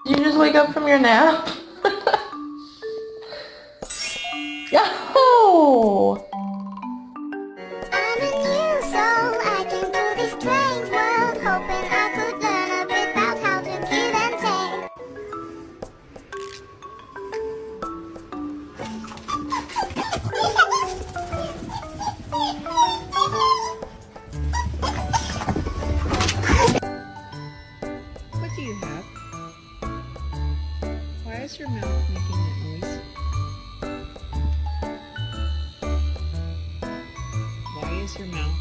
Did you just wake up from your nap? Yahoo! I'm a new soul, I came to this strange world, hoping I could learn a bit about how to give and take. What do you have? Why is your mouth making that noise? Why is your mouth